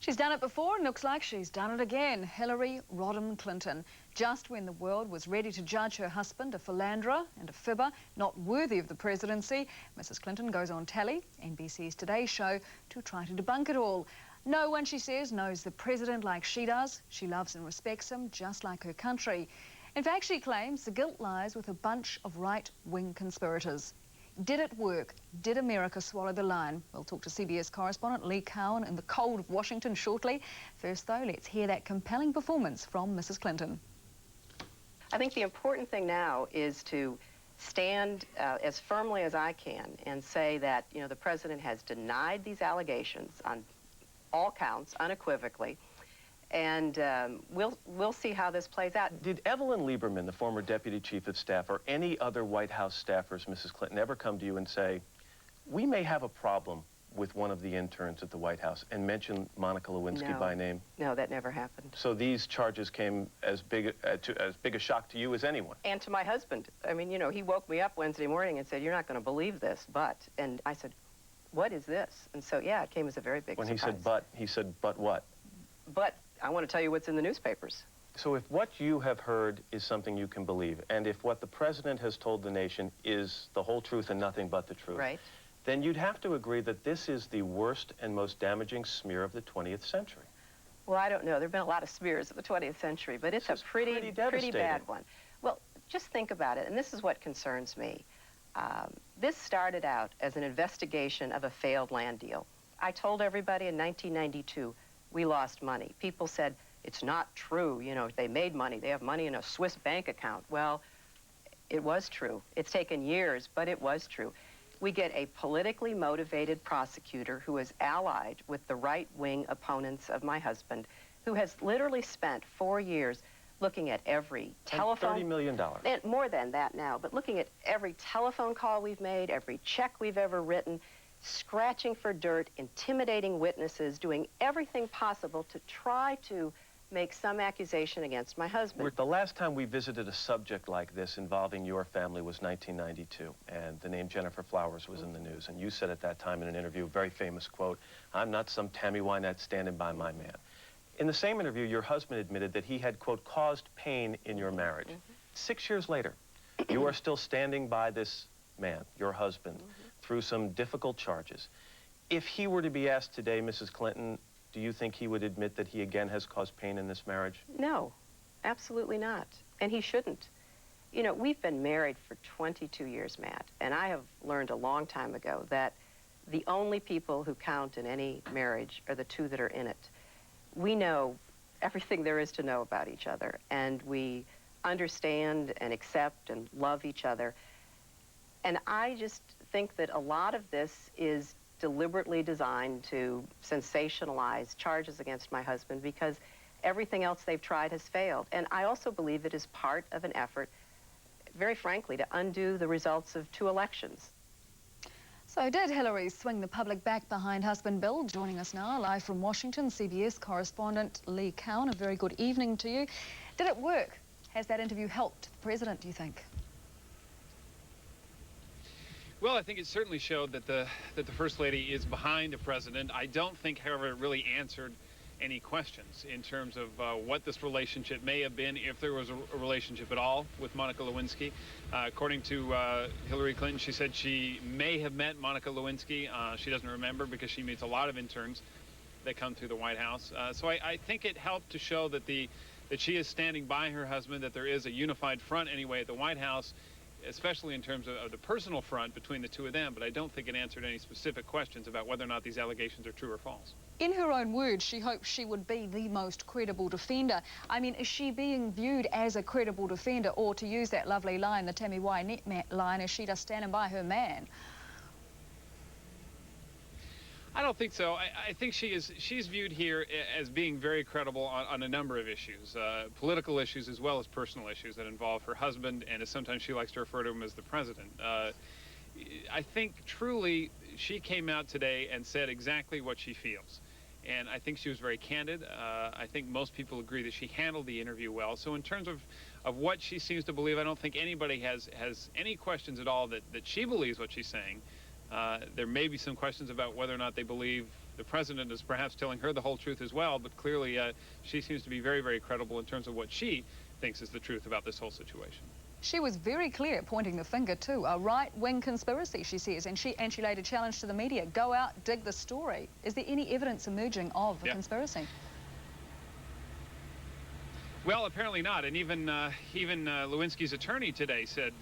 She's done it before and looks like she's done it again. Hillary Rodham Clinton. Just when the world was ready to judge her husband a philanderer and a fibber, not worthy of the presidency, Mrs. Clinton goes on telly, NBC's Today Show, to try to debunk it all. No one, she says, knows the president like she does. She loves and respects him just like her country. In fact, she claims the guilt lies with a bunch of right-wing conspirators. Did it work? Did America swallow the line? We'll talk to CBS correspondent Lee Cowan in the cold of Washington shortly. First, though, let's hear that compelling performance from Mrs. Clinton. I think the important thing now is to stand as firmly as I can and say that, you know, the president has denied these allegations on all counts unequivocally. And we'll see how this plays out. Did Evelyn Lieberman, the former deputy chief of staff, or any other White House staffers, Mrs. Clinton, ever come to you and say, we may have a problem with one of the interns at the White House, and mention Monica Lewinsky by name? No, that never happened. So these charges came as big a shock to you as anyone? And to my husband. I mean, you know, he woke me up Wednesday morning and said, you're not going to believe this, but. And I said, what is this? And so, yeah, it came as a very big surprise. When he said, but what? But I want to tell you what's in the newspapers. So if what you have heard is something you can believe, and if what the president has told the nation is the whole truth and nothing but the truth, right, then you'd have to agree that this is the worst and most damaging smear of the 20th century. Well, I don't know. There have been a lot of smears of the 20th century, but it's a pretty bad one. Well, just think about it, and this is what concerns me. This started out as an investigation of a failed land deal. I told everybody in 1992, we lost money. People said, it's not true. You know, they made money. They have money in a Swiss bank account. Well, it was true. It's taken years, but it was true. We get a politically motivated prosecutor who is allied with the right-wing opponents of my husband, who has literally spent 4 years looking at every telephone... $30 million. And more than that now, but looking at every telephone call we've made, every check we've ever written, scratching for dirt, intimidating witnesses, doing everything possible to try to make some accusation against my husband. The last time we visited a subject like this involving your family was 1992, and the name Jennifer Flowers was in the news. And you said at that time in an interview, a very famous quote, "I'm not some Tammy Wynette standing by my man." In the same interview, your husband admitted that he had, quote, caused pain in your marriage. 6 years later, you are still standing by this man, your husband, through some difficult charges. If he were to be asked today, Mrs. Clinton, do you think he would admit that he again has caused pain in this marriage? No, absolutely not. And he shouldn't. You know, we've been married for 22 years, Matt, and I have learned a long time ago that the only people who count in any marriage are the two that are in it. We know everything there is to know about each other, and we understand and accept and love each other. And I just think that a lot of this is deliberately designed to sensationalize charges against my husband because everything else they've tried has failed. And I also believe it is part of an effort, very frankly, to undo the results of 2 elections. So did Hillary swing the public back behind husband Bill? Joining us now, live from Washington, CBS correspondent Lee Cowan. A very good evening to you. Did it work? Has that interview helped the president, do you think? Well, I think it certainly showed that the First Lady is behind the president. I don't think, however, it really answered any questions in terms of what this relationship may have been, if there was a relationship at all with Monica Lewinsky. According to Hillary Clinton, she said she may have met Monica Lewinsky. She doesn't remember because she meets a lot of interns that come through the White House. So I think it helped to show that she is standing by her husband, that there is a unified front anyway at the White House, especially in terms of the personal front between the two of them, but I don't think it answered any specific questions about whether or not these allegations are true or false. In her own words, she hopes she would be the most credible defender. I mean, is she being viewed as a credible defender, or to use that lovely line, the Tammy Wynette line, is she just standing by her man? I don't think so. I think she's viewed here as being very credible on a number of issues, political issues as well as personal issues that involve her husband, and as sometimes she likes to refer to him as the president. I think truly she came out today and said exactly what she feels. And I think she was very candid. I think most people agree that she handled the interview well. So in terms of what she seems to believe, I don't think anybody has any questions at all that she believes what she's saying. There may be some questions about whether or not they believe the president is perhaps telling her the whole truth as well, but clearly she seems to be very, very credible in terms of what she thinks is the truth about this whole situation. She was very clear, pointing the finger to a right-wing conspiracy, she says, and she later challenged to the media, go out, dig the story. Is there any evidence emerging of a conspiracy? Well, apparently not, and even Lewinsky's attorney today said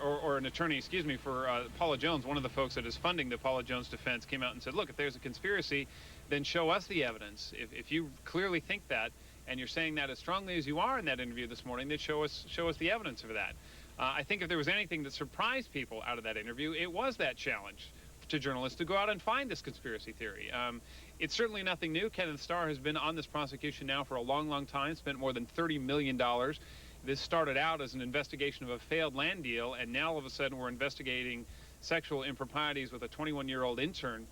or an attorney, excuse me, for Paula Jones, one of the folks that is funding the Paula Jones defense, came out and said, look, if there's a conspiracy, then show us the evidence. If you clearly think that, and you're saying that as strongly as you are in that interview this morning, then show us the evidence of that. I think if there was anything that surprised people out of that interview, it was that challenge to journalists to go out and find this conspiracy theory. It's certainly nothing new. Kenneth Starr has been on this prosecution now for a long, long time, spent more than $30 million. This started out as an investigation of a failed land deal, and now all of a sudden we're investigating sexual improprieties with a 21-year-old intern.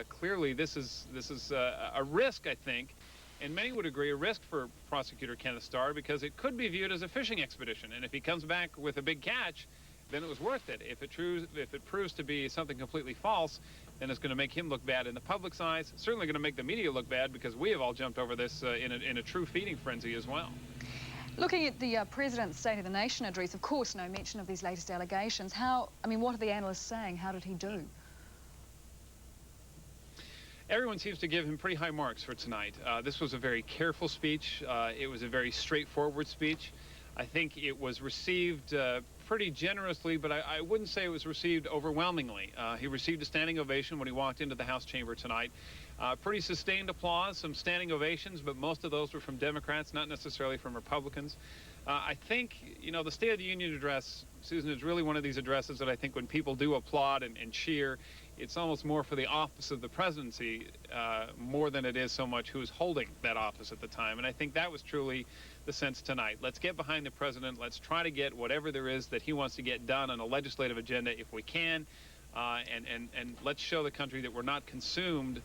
Clearly this is a risk, I think, and many would agree, a risk for prosecutor Kenneth Starr, because it could be viewed as a fishing expedition, and if he comes back with a big catch, then it was worth it. If it proves to be something completely false, then it's going to make him look bad in the public's eyes. Certainly going to make the media look bad, because we have all jumped over this in a true feeding frenzy as well. Looking at the President's State of the Nation address, of course, no mention of these latest allegations. What are the analysts saying? How did he do? Everyone seems to give him pretty high marks for tonight. This was a very careful speech. It was a very straightforward speech. I think it was received pretty generously, but I wouldn't say it was received overwhelmingly. He received a standing ovation when he walked into the House chamber tonight. Pretty sustained applause, some standing ovations, but most of those were from Democrats, not necessarily from Republicans. I think, the State of the Union address, Susan, is really one of these addresses that I think when people do applaud and cheer, it's almost more for the office of the presidency more than it is so much who's holding that office at the time. And I think that was truly the sense tonight. Let's get behind the president. Let's try to get whatever there is that he wants to get done on a legislative agenda if we can. And let's show the country that we're not consumed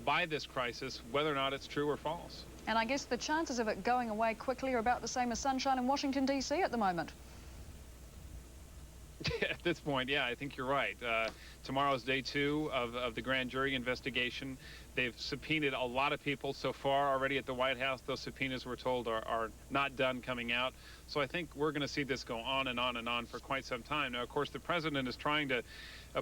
by this crisis, whether or not it's true or false. And I guess the chances of it going away quickly are about the same as sunshine in Washington, D.C. at the moment. At this point, yeah, I think you're right. Tomorrow's day 2 of the grand jury investigation. They've subpoenaed a lot of people so far already at the White House. Those subpoenas, we're told, are not done coming out. So I think we're going to see this go on and on and on for quite some time. Now, of course, the president is trying to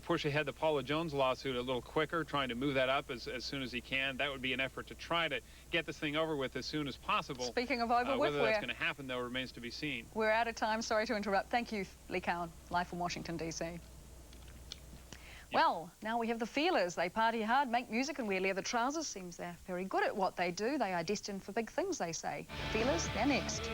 push ahead the Paula Jones lawsuit a little quicker, trying to move that up as soon as he can. That would be an effort to try to get this thing over with as soon as possible. Speaking of over with, whether that's going to happen, though, remains to be seen. We're out of time. Sorry to interrupt. Thank you, Lee Cowan, live from Washington, D.C. Yep. Well, now we have the Feelers. They party hard, make music, and wear leather trousers. Seems they're very good at what they do. They are destined for big things, they say. Feelers, they're next.